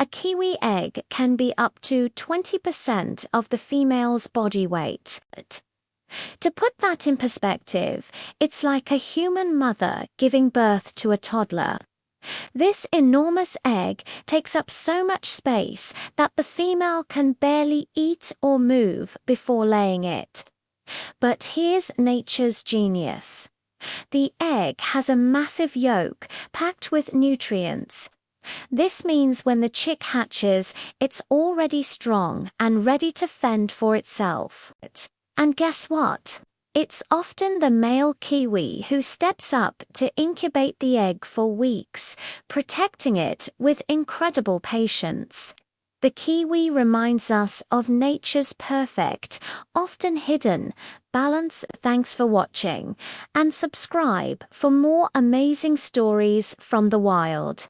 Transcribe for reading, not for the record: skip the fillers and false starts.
A kiwi egg can be up to 20% of the female's body weight. To put that in perspective, it's like a human mother giving birth to a toddler. This enormous egg takes up so much space that the female can barely eat or move before laying it. But here's nature's genius. The egg has a massive yolk packed with nutrients. This means when the chick hatches, it's already strong and ready to fend for itself. And guess what? It's often the male kiwi who steps up to incubate the egg for weeks, protecting it with incredible patience. The kiwi reminds us of nature's perfect, often hidden, balance. Thanks for watching, and subscribe for more amazing stories from the wild.